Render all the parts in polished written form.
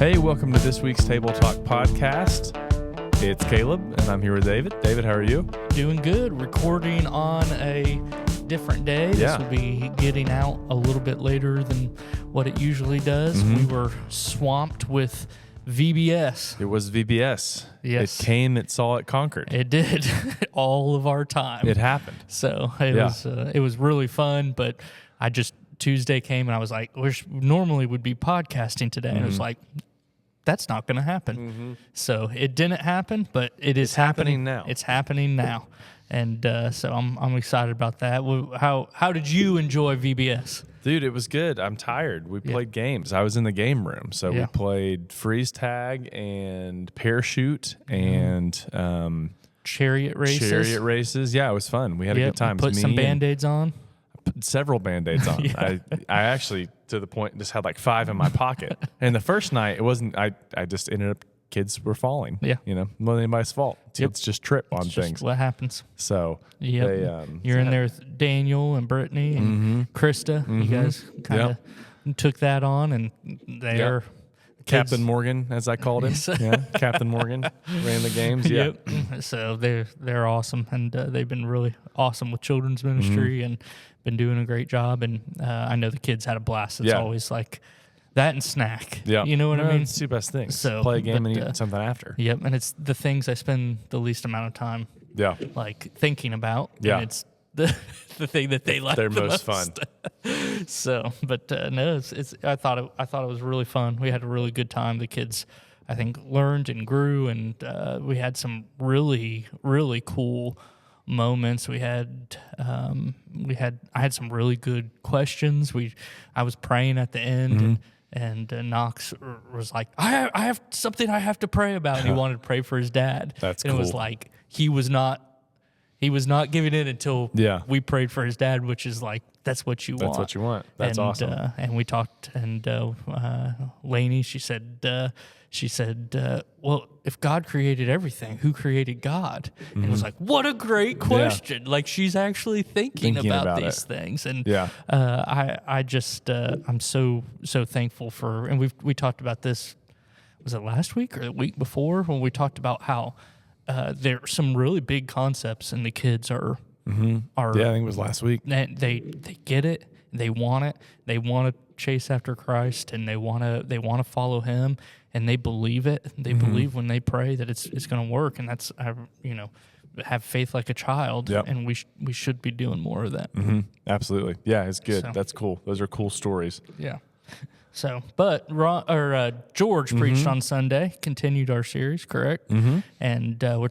Hey, welcome to this week's Table Talk podcast. It's Caleb, and I'm here with David. David, how are you? Doing good. Recording on a different day. Yeah. This will be getting out a little bit later than what it usually does. Mm-hmm. We were swamped with VBS. It was VBS. Yes. It came, it saw, it conquered. It did. All of our time. It happened. So it was really fun, but Tuesday came and I was like, we normally would be podcasting today. And it was like, that's not going to happen. Mm-hmm. So it didn't happen, but it's happening now. It's happening now. And so I'm excited about that. How did you enjoy VBS? Dude, it was good. I'm tired. We played games. I was in the game room. So we played freeze tag and parachute and Chariot races. Yeah, it was fun. We had a good time. Put some Band-Aids on. Several Band-Aids on. Yeah. I actually, to the point, just had like 5 in my pocket. And the first night, it wasn't, I just ended up, kids were falling. Yeah. You know, not anybody's fault. Kids just trip on It's things. just what happens. So, You're in there with Daniel and Brittany and Krista. You guys kind of took that on, and they're Captain Morgan, as I called him. Captain Morgan ran the games. Yeah. Yep. So they're awesome, and they've been really awesome with children's ministry and been doing a great job. And I know the kids had a blast. It's always like that and snack. Yeah. You know what I mean? It's the best thing. So play a game and eat something after. Yep. And it's the things I spend the least amount of time like thinking about. Yeah. And it's the thing that they like. They're the most fun. So, but no, it's. I thought it was really fun. We had a really good time. The kids, I think, learned and grew, and we had some really, really cool moments. I had some really good questions. I was praying at the end, and Knox was like, I have something I have to pray about, and he wanted to pray for his dad. That's and cool. It was like he was not giving in until we prayed for his dad, which is like, that's what you want. That's what you want. That's awesome. And we talked, and Lainey, she said, well, if God created everything, who created God? And it was like, what a great question. Like, she's actually thinking about these things. And I'm so thankful for, and we talked about this, was it last week or the week before, when we talked about how there are some really big concepts, and the kids are I think it was last week. They get it. They want it. They want to chase after Christ, and they want to follow Him, and they believe it. They believe when they pray that it's going to work, and that's have faith like a child. Yep. And we should be doing more of that. Absolutely. Yeah, it's good. So. That's cool. Those are cool stories. Yeah. So, but George preached on Sunday, continued our series, correct? And we're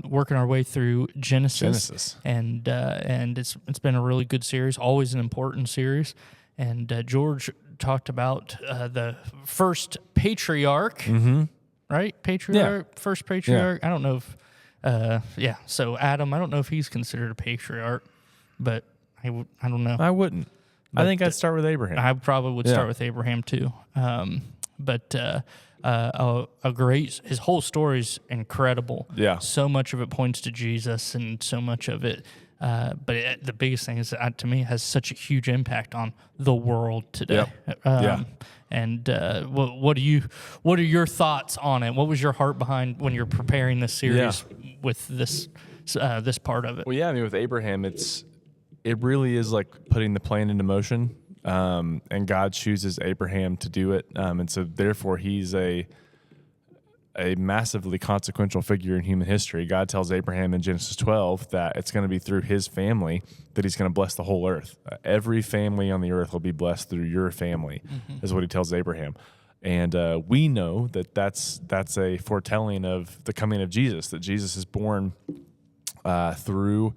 working our way through Genesis. And it's been a really good series, always an important series. And George talked about the first patriarch, right? First patriarch. I don't know if, So Adam, I don't know if he's considered a patriarch, but I don't know. I wouldn't. I think I'd start with Abraham. I probably would start with Abraham too. His whole story is incredible. Yeah. So much of it points to Jesus, and so much of it. The biggest thing is that, to me, it has such a huge impact on the world today. Yep. And what are your thoughts on it? What was your heart behind when you're preparing this series with this part of it? Well, I mean, with Abraham, it really is like putting the plan into motion, and God chooses Abraham to do it, and so therefore he's a massively consequential figure in human history. God tells Abraham in Genesis 12 that it's going to be through his family that he's going to bless the whole earth. Every family on the earth will be blessed through your family, is what he tells Abraham. And we know that that's a foretelling of the coming of Jesus, that Jesus is born through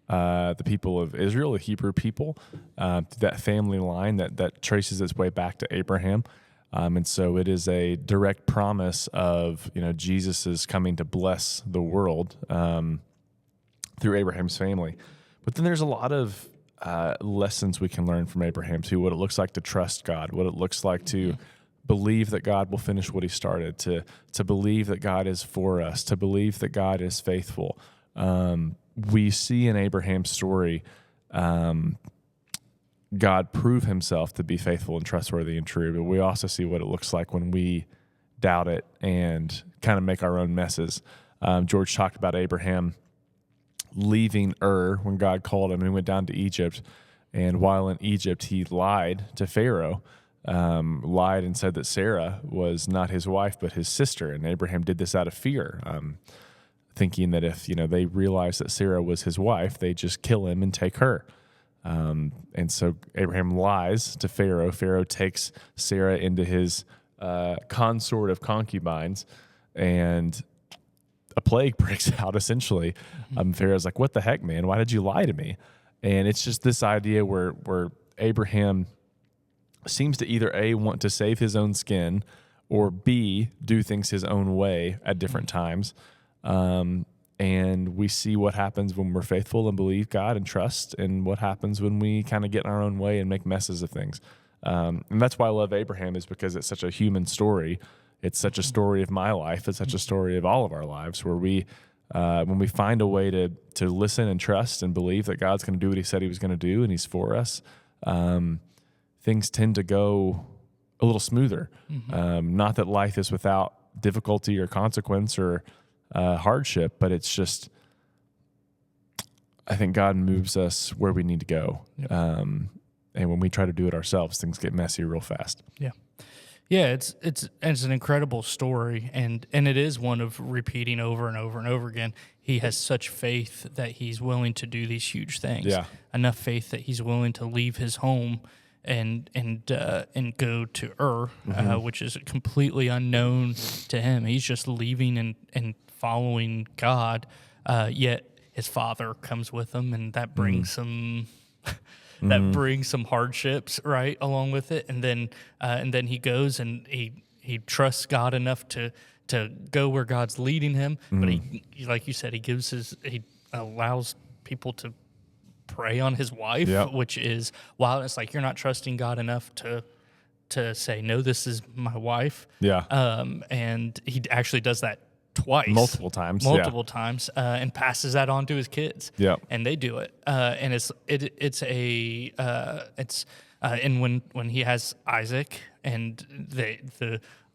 the people of Israel, the Hebrew people, that family line that traces its way back to Abraham. And so it is a direct promise of, Jesus is coming to bless the world through Abraham's family. But then there's a lot of lessons we can learn from Abraham too, what it looks like to trust God, what it looks like to believe that God will finish what he started, to believe that God is for us, to believe that God is faithful. We see in Abraham's story God prove himself to be faithful and trustworthy and true, but we also see what it looks like when we doubt it and kind of make our own messes. George talked about Abraham leaving Ur when God called him and he went down to Egypt. And while in Egypt, he lied to Pharaoh, lied and said that Sarah was not his wife, but his sister. And Abraham did this out of fear, thinking that if, they realized that Sarah was his wife, they'd just kill him and take her. And so Abraham lies to Pharaoh. Pharaoh takes Sarah into his consort of concubines, and a plague breaks out, essentially. Pharaoh's like, what the heck, man? Why did you lie to me? And it's just this idea where Abraham seems to either A, want to save his own skin, or B, do things his own way at different times. And we see what happens when we're faithful and believe God and trust, and what happens when we kind of get in our own way and make messes of things. And that's why I love Abraham, is because it's such a human story. It's such a story of my life. It's such a story of all of our lives, where we, when we find a way to listen and trust and believe that God's going to do what he said he was going to do, and he's for us, things tend to go a little smoother. Not that life is without difficulty or consequence or hardship, but it's just, I think God moves us where we need to go. Yep. And when we try to do it ourselves, things get messy real fast. Yeah. Yeah, it's an incredible story, and it is one of repeating over and over and over again. He has such faith that he's willing to do these huge things. Yeah. Enough faith that he's willing to leave his home and go to Ur, which is completely unknown to him. He's just leaving and following God. Yet his father comes with him, and that brings some. That brings some hardships, right, along with it, and then he goes and he trusts God enough to go where God's leading him. But he, like you said, he allows people to prey on his wife, which is wild. It's like, you're not trusting God enough to say, no, this is my wife. Yeah. And he actually does that twice, multiple times, and passes that on to his kids. Yeah, and they do it, and and when he has Isaac, and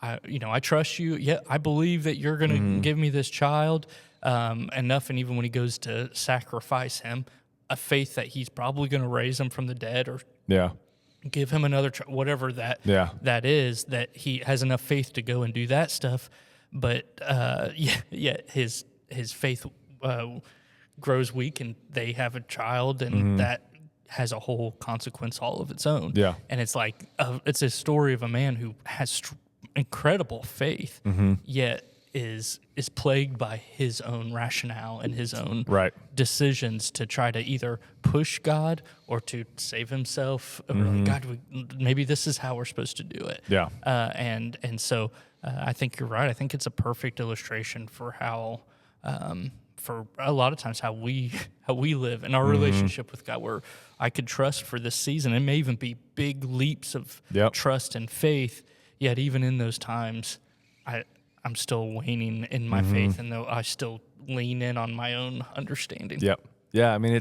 I trust you. Yeah, I believe that you're going to give me this child enough, and even when he goes to sacrifice him, a faith that he's probably going to raise him from the dead, or give him another whatever that is, that he has enough faith to go and do that stuff. But his faith grows weak, and they have a child, and that has a whole consequence all of its own. Yeah, and it's like it's a story of a man who has incredible faith, yet is plagued by his own rationale and his own decisions to try to either push God or to save himself. Or like, God, maybe this is how we're supposed to do it. Yeah, and so. I think you're right. I think it's a perfect illustration for how, for a lot of times, how we live in our relationship with God, where I could trust for this season. It may even be big leaps of trust and faith, yet even in those times, I'm still waning in my faith, and though I still lean in on my own understanding. Yep. Yeah, I mean,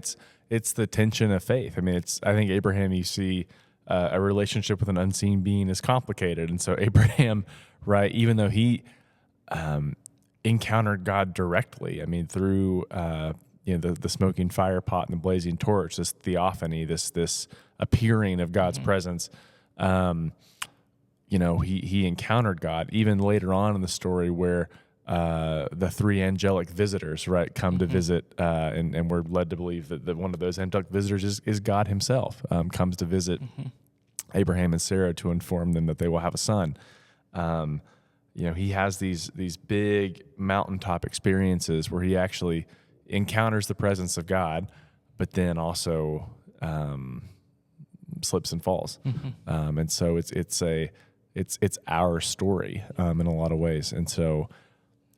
it's the tension of faith. I mean, I think Abraham, you see, a relationship with an unseen being is complicated, and so Abraham, right, even though he encountered God directly, I mean, through the smoking fire pot and the blazing torch, this theophany, this appearing of God's presence, he encountered God. Even later on in the story, where the three angelic visitors, right, come to visit, and we're led to believe that one of those angelic visitors is God himself, comes to visit Abraham and Sarah to inform them that they will have a son. He has these big mountaintop experiences where he actually encounters the presence of God, but then also slips and falls. And so it's our story in a lot of ways. And so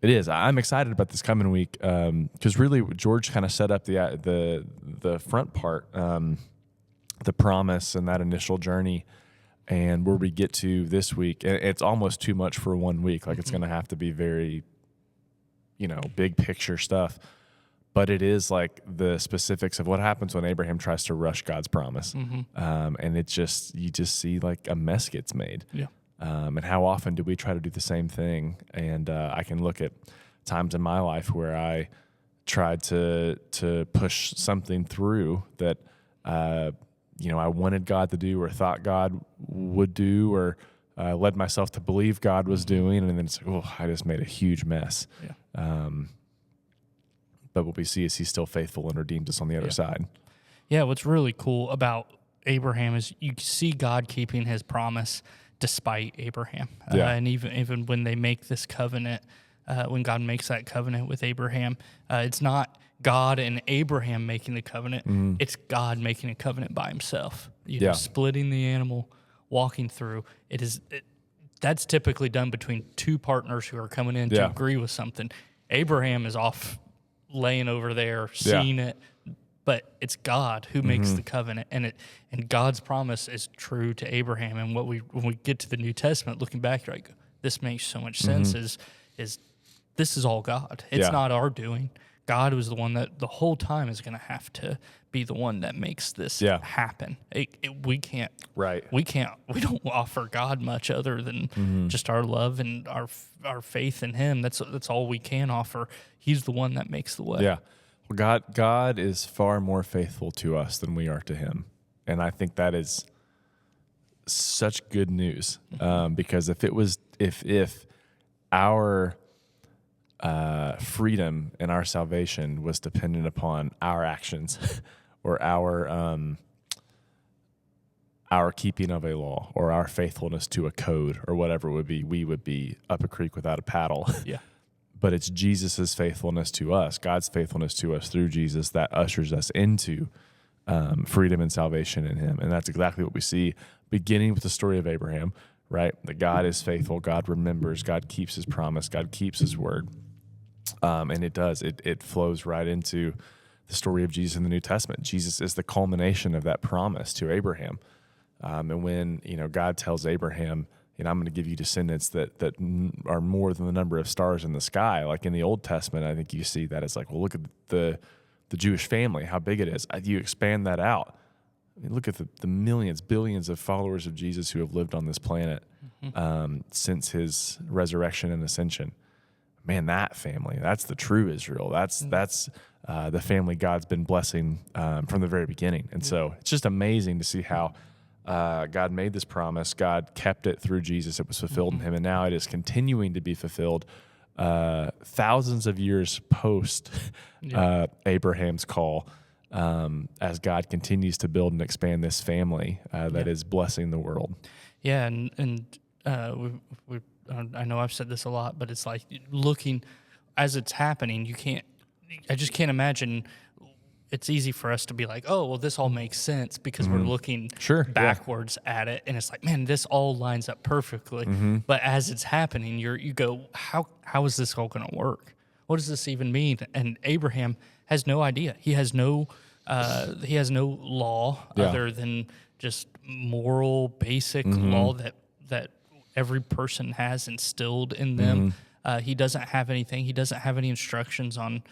it is. I'm excited about this coming week because really George kind of set up the front part, the promise and that initial journey. And where we get to this week, it's almost too much for 1 week. Like, it's going to have to be very, big picture stuff. But it is like the specifics of what happens when Abraham tries to rush God's promise. And you just see like a mess gets made. Yeah. And how often do we try to do the same thing? And I can look at times in my life where I tried to push something through that I wanted God to do or thought God would do, or led myself to believe God was doing, and then it's like, I just made a huge mess. Yeah. But what we see is He's still faithful and redeemed us on the other side. Yeah, what's really cool about Abraham is you see God keeping His promise despite Abraham. And even when they make this covenant, when God makes that covenant with Abraham, it's not God and Abraham making the covenant. It's God making a covenant by Himself. Splitting the animal, walking through. That's typically done between two partners who are coming in to agree with something. Abraham is off laying over there, seeing it, but it's God who makes the covenant, and God's promise is true to Abraham. And when we get to the New Testament, looking back, you're like, this makes so much sense. Is this is all God? It's not our doing. God was the one that the whole time is going to have to be the one that makes this happen. We can't. Right. We don't offer God much other than just our love and our faith in Him. That's all we can offer. He's the one that makes the way. Yeah. Well, God is far more faithful to us than we are to Him, and I think that is such good news. Because if our freedom and our salvation was dependent upon our actions or our keeping of a law or our faithfulness to a code or whatever it would be, we would be up a creek without a paddle. Yeah. But it's Jesus's faithfulness to us, God's faithfulness to us through Jesus, that ushers us into freedom and salvation in Him. And that's exactly what we see beginning with the story of Abraham, right? That God is faithful, God remembers, God keeps His promise, God keeps His word. And it does. It flows right into the story of Jesus in the New Testament. Jesus is the culmination of that promise to Abraham. And when God tells Abraham, I'm going to give you descendants that are more than the number of stars in the sky. Like in the Old Testament, I think you see that as like, well, look at the Jewish family, how big it is. You expand that out. I mean, look at the millions, billions of followers of Jesus who have lived on this planet since His resurrection and ascension. Man, that family, that's the true Israel. That's the family God's been blessing from the very beginning. And so it's just amazing to see how God made this promise. God kept it through Jesus. It was fulfilled in Him, and now it is continuing to be fulfilled thousands of years post Abraham's call, as God continues to build and expand this family that is blessing the world. Yeah, and I know I've said this a lot, but it's like looking as it's happening. I just can't imagine. It's easy for us to be like, oh, well, this all makes sense because we're looking backwards at it, and it's like, man, this all lines up perfectly. But as it's happening, you go, how is this all going to work? What does this even mean? And Abraham has no idea. He has no law other than just moral, basic law that every person has instilled in them. He doesn't have anything. He doesn't have any instructions on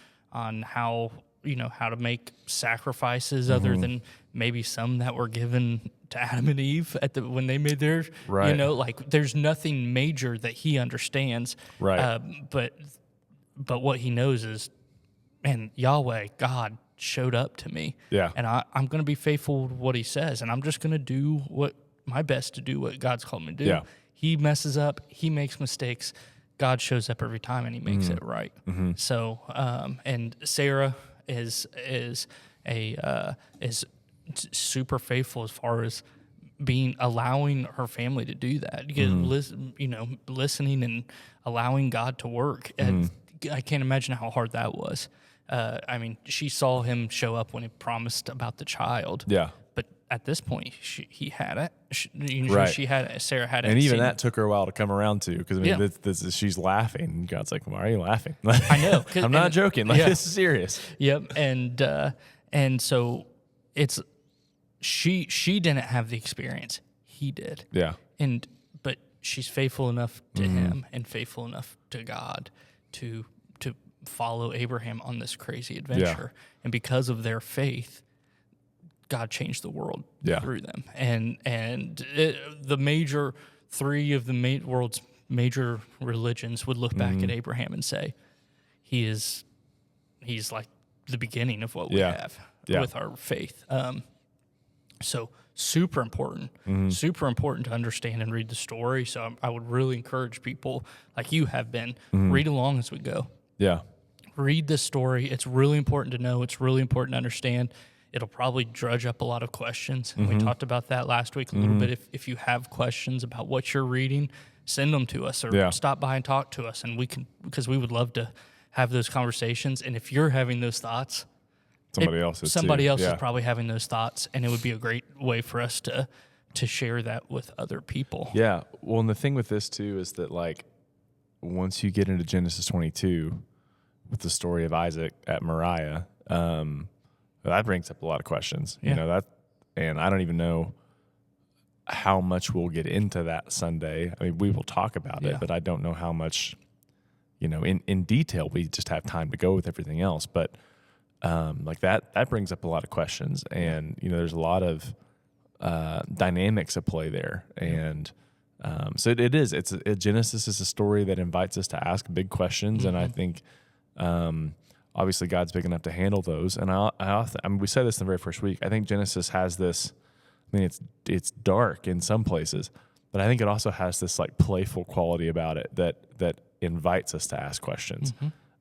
how to make sacrifices other than maybe some that were given to Adam and Eve when they made theirs. Right. Like there's nothing major that he understands. Right. But what he knows is, man, Yahweh, God, showed up to me. Yeah. And I'm going to be faithful to what He says, and I'm just going to do my best to do what God's called me to do. Yeah. He messes up. He makes mistakes. God shows up every time, and He makes it right. So, and Sarah is super faithful as far as allowing her family to do that. Listening and allowing God to work. And I can't imagine how hard that was. She saw Him show up when He promised about the child. Yeah. But at this point, he had it. Sarah had it. And even that took her a while to come around to, because she's laughing. And God's like, why are you laughing? I know. I'm not joking. This is serious. Yep. And so it's she didn't have the experience. He did. Yeah. But she's faithful enough to Him and faithful enough to God to follow Abraham on this crazy adventure. Yeah. And because of their faith, God changed the world through them. And the three of the world's major religions would look back at Abraham and say, he's like the beginning of what we have with our faith. So super important to understand and read the story. So I would really encourage people, like you have been, read along as we go. Yeah. Read this story. It's really important to know. It's really important to understand. It'll probably drudge up a lot of questions. And we talked about that last week a little bit. If you have questions about what you're reading, send them to us or stop by and talk to us. And we can, because we would love to have those conversations. And if you're having those thoughts, somebody else is probably having those thoughts. And it would be a great way for us to share that with other people. Yeah. Well, and the thing with this too is that, like, once you get into Genesis 22 with the story of Isaac at Moriah, that brings up a lot of questions. You know, that, and I don't even know how much we'll get into that Sunday. I mean, we will talk about it, but I don't know how much, you know, in detail. We just have time to go with everything else. But like that brings up a lot of questions, and you know, there's a lot of dynamics at play there, and so Genesis is a story that invites us to ask big questions, and I think obviously God's big enough to handle those. And I mean, we said this in the very first week. I think Genesis has this. I mean, it's dark in some places, but I think it also has this like playful quality about it that invites us to ask questions.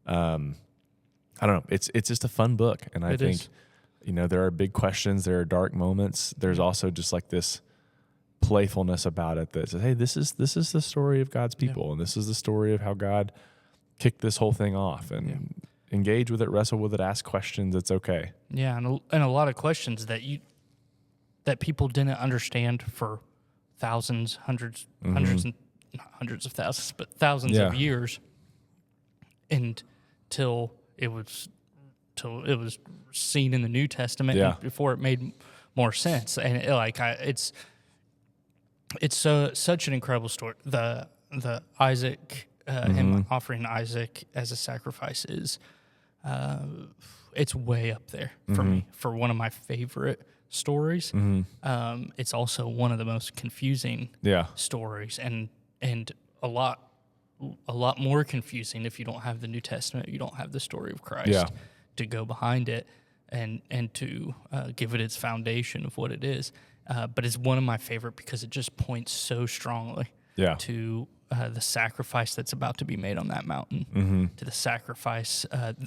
I don't know. It's just a fun book, and I think you know, there are big questions, there are dark moments. There's also just like this playfulness about it that says, hey, this is the story of God's people, and this is the story of how God kicked this whole thing off, and engage with it, wrestle with it, ask questions. It's okay. Yeah, and a lot of questions that people didn't understand for thousands, hundreds and not hundreds of thousands, but thousands of years, until it was seen in the New Testament, and before it made more sense. And it's such an incredible story. The Isaac, him offering Isaac as a sacrifice is it's way up there for me, for one of my favorite stories. It's also one of the most confusing stories, and a lot more confusing if you don't have the New Testament, you don't have the story of Christ to go behind it and to give it its foundation of what it is. But it's one of my favorite because it just points so strongly to the sacrifice that's about to be made on that mountain, to the sacrifice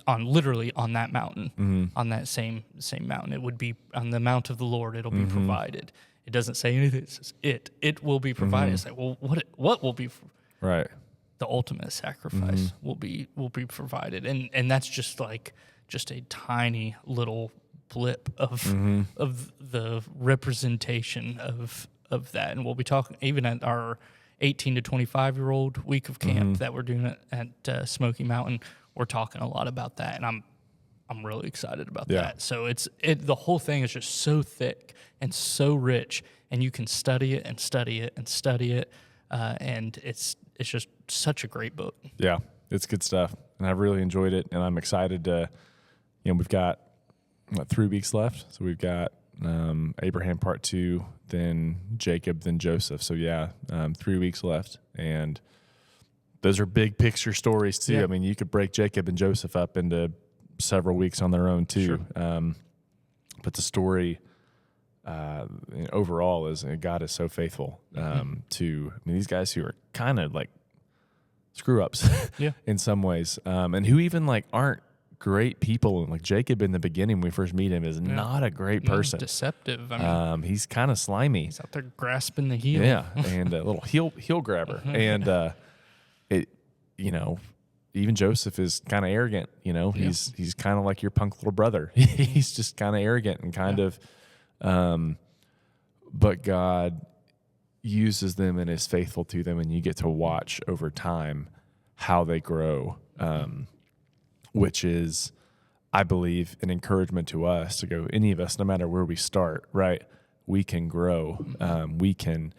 on that mountain, on that same mountain. It would be on the mount of the Lord. It'll be provided. It doesn't say anything. It says it will be provided. It's like, well, what will be right? The ultimate sacrifice will be provided, and that's just a tiny little blip of the representation of that. And we'll be talking even at our 18 to 25-year-old week of camp that we're doing at Smoky Mountain. We're talking a lot about that, and I'm really excited about that. So the whole thing is just so thick and so rich, and you can study it and study it and study it, and it's just such a great book. Yeah, it's good stuff, and I've really enjoyed it, and I'm excited to. You know, we've got 3 weeks left, so we've got Abraham part 2, then Jacob, then Joseph. So 3 weeks left, and those are big picture stories too. I mean, you could break Jacob and Joseph up into several weeks on their own too. But the story overall is God is so faithful to. I mean, these guys who are kind of like screw ups in some ways, and who even like aren't great people. Like Jacob in the beginning, when we first meet him, is not a great person. Deceptive. I mean, he's kind of slimy. He's out there grasping the heel. Yeah, and a little heel grabber. And even Joseph is kind of arrogant. You know, he's kind of like your punk little brother. He's just kind of arrogant and kind of. But God uses them and is faithful to them, and you get to watch over time how they grow. Which is, I believe, an encouragement to us to go, any of us, no matter where we start, right? We can grow. We can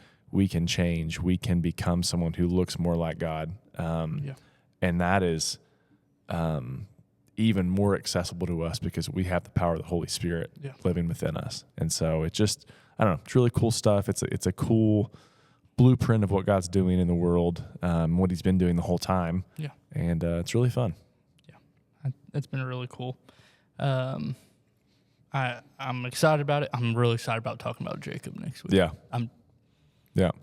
change. We can become someone who looks more like God. And that is even more accessible to us because we have the power of the Holy Spirit living within us. And so it just, I don't know, it's really cool stuff. It's a cool blueprint of what God's doing in the world, what He's been doing the whole time. Yeah. And it's really fun. Yeah. It's been really cool. I'm excited about it. I'm really excited about talking about Jacob next week. Yeah.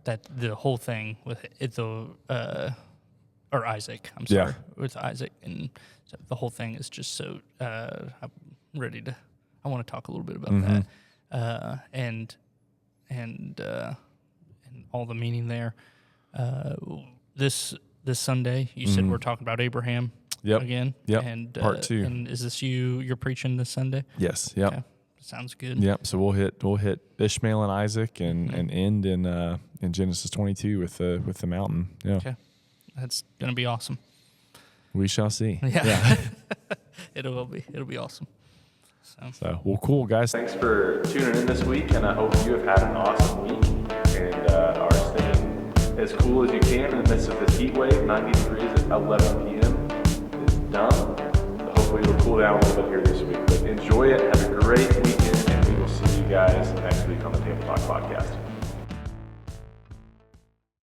That the whole thing with it, or Isaac, I'm sorry, with Isaac. And so the whole thing is just so, I'm ready to, I want to talk a little bit about that. And all the meaning there. This Sunday, you said we're talking about Abraham again. Yep. And part 2. And is this you're preaching this Sunday? Yes. Yep. Okay. Sounds good. Yep. So we'll hit Ishmael and Isaac and end in Genesis 22 with the mountain. Yeah. Okay. That's gonna be awesome. We shall see. Yeah. It'll be awesome. So, well, cool, guys. Thanks for tuning in this week, and I hope you have had an awesome week and are staying as cool as you can in the midst of this heat wave. 90 degrees at 11 p.m. is done. So hopefully it'll cool down a little bit here this week. But enjoy it. Have a great weekend, and we will see you guys next week on the Table Talk Podcast.